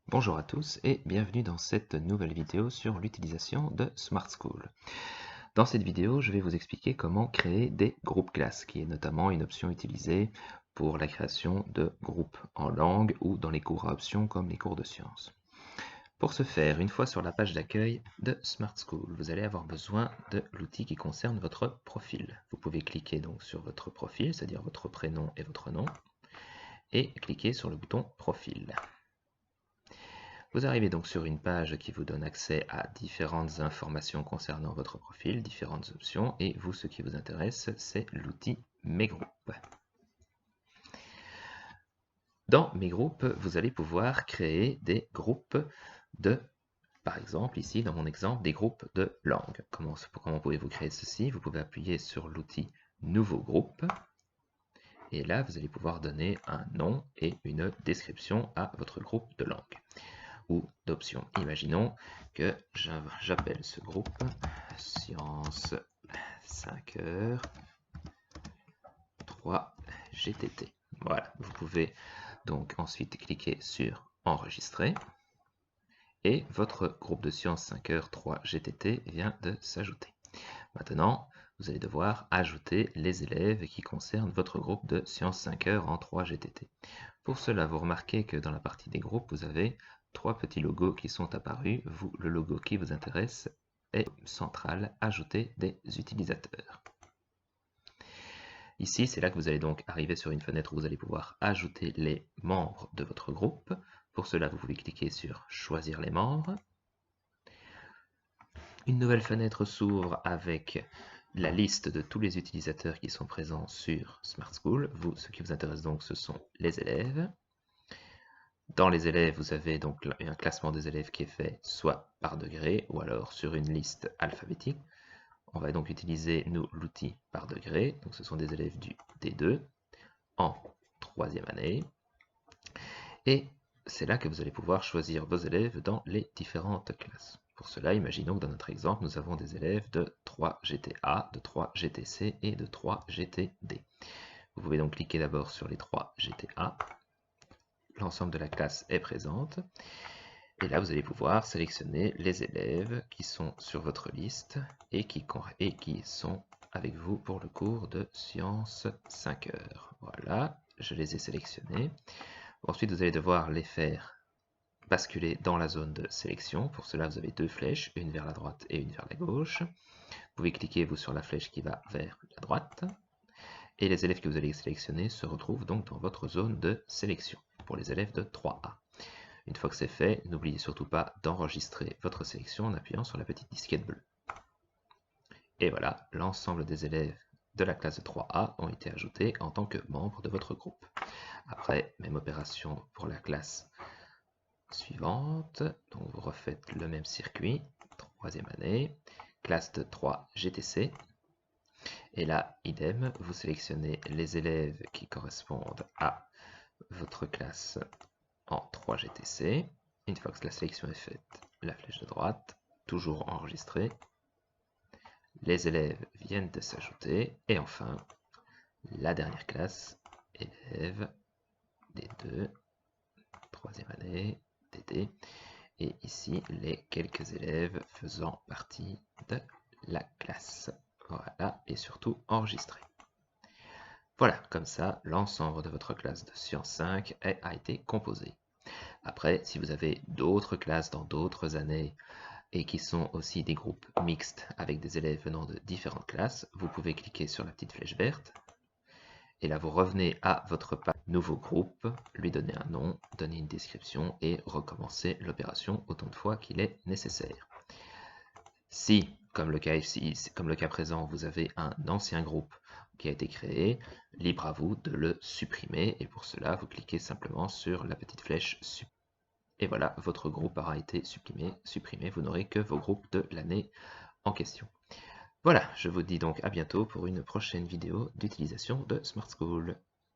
Bonjour à tous et bienvenue dans cette nouvelle vidéo sur l'utilisation de Smart School. Dans cette vidéo, je vais vous expliquer comment créer des groupes classes, qui est notamment une option utilisée pour la création de groupes en langue ou dans les cours à options comme les cours de sciences. Pour ce faire, une fois sur la page d'accueil de Smart School, vous allez avoir besoin de l'outil qui concerne votre profil. Vous pouvez cliquer donc sur votre profil, c'est-à-dire votre prénom et votre nom, et cliquer sur le bouton Profil. Vous arrivez donc sur une page qui vous donne accès à différentes informations concernant votre profil, différentes options, et vous, ce qui vous intéresse, c'est l'outil Mes groupes. Dans Mes groupes, vous allez pouvoir créer des groupes de, par exemple, ici, dans mon exemple, des groupes de langue. Comment pouvez-vous créer ceci? Vous pouvez appuyer sur l'outil Nouveau groupe, et là, vous allez pouvoir donner un nom et une description à votre groupe de langue ou d'options. Imaginons que j'appelle ce groupe Sciences 5 heures 3 GTT. Voilà, vous pouvez donc ensuite cliquer sur Enregistrer et votre groupe de Sciences 5 heures 3 GTT vient de s'ajouter. Maintenant, vous allez devoir ajouter les élèves qui concernent votre groupe de Sciences 5 heures en 3 GTT. Pour cela, vous remarquez que dans la partie des groupes, vous avez trois petits logos qui sont apparus. Le logo qui vous intéresse est central, ajouter des utilisateurs. Ici, c'est là que vous allez donc arriver sur une fenêtre où vous allez pouvoir ajouter les membres de votre groupe. Pour cela, vous pouvez cliquer sur Choisir les membres. Une nouvelle fenêtre s'ouvre avec la liste de tous les utilisateurs qui sont présents sur Smart School. Ce qui vous intéresse donc, ce sont les élèves. Dans les élèves, vous avez donc un classement des élèves qui est fait soit par degré ou alors sur une liste alphabétique. On va donc utiliser, nous, l'outil par degré. Donc ce sont des élèves du D2 en 3e année. Et c'est là que vous allez pouvoir choisir vos élèves dans les différentes classes. Pour cela, imaginons que dans notre exemple, nous avons des élèves de 3 GTA, de 3 GTC et de 3 GTD. Vous pouvez donc cliquer d'abord sur les 3 GTA. L'ensemble de la classe est présente. Et là, vous allez pouvoir sélectionner les élèves qui sont sur votre liste et qui sont avec vous pour le cours de Sciences 5 heures. Voilà, je les ai sélectionnés. Ensuite, vous allez devoir les faire basculer dans la zone de sélection. Pour cela, vous avez deux flèches, une vers la droite et une vers la gauche. Vous pouvez cliquer, vous, sur la flèche qui va vers la droite. Et les élèves que vous allez sélectionner se retrouvent donc dans votre zone de sélection pour les élèves de 3A. Une fois que c'est fait, n'oubliez surtout pas d'enregistrer votre sélection en appuyant sur la petite disquette bleue. Et voilà, l'ensemble des élèves de la classe de 3A ont été ajoutés en tant que membres de votre groupe. Après, même opération pour la classe suivante. Donc vous refaites le même circuit, 3e année, classe de 3 GTC. Et là, idem, vous sélectionnez les élèves qui correspondent à votre classe en 3 GTC. Une fois que la sélection est faite, la flèche de droite, toujours enregistrée. Les élèves viennent de s'ajouter. Et enfin, la dernière classe, élèves D2, 3e année, DD. Et ici, les quelques élèves faisant partie de la classe. Voilà, et surtout enregistré. Voilà, comme ça, l'ensemble de votre classe de Sciences 5 a été composé. Après, si vous avez d'autres classes dans d'autres années et qui sont aussi des groupes mixtes avec des élèves venant de différentes classes, vous pouvez cliquer sur la petite flèche verte. Et là, vous revenez à votre page nouveau groupe, lui donner un nom, donner une description et recommencer l'opération autant de fois qu'il est nécessaire. Si, comme le cas ici, comme le cas présent, vous avez un ancien groupe qui a été créé, libre à vous de le supprimer. Et pour cela, vous cliquez simplement sur la petite flèche supprimer. Et voilà, votre groupe aura été supprimé. Vous n'aurez que vos groupes de l'année en question. Voilà, je vous dis donc à bientôt pour une prochaine vidéo d'utilisation de Smart School.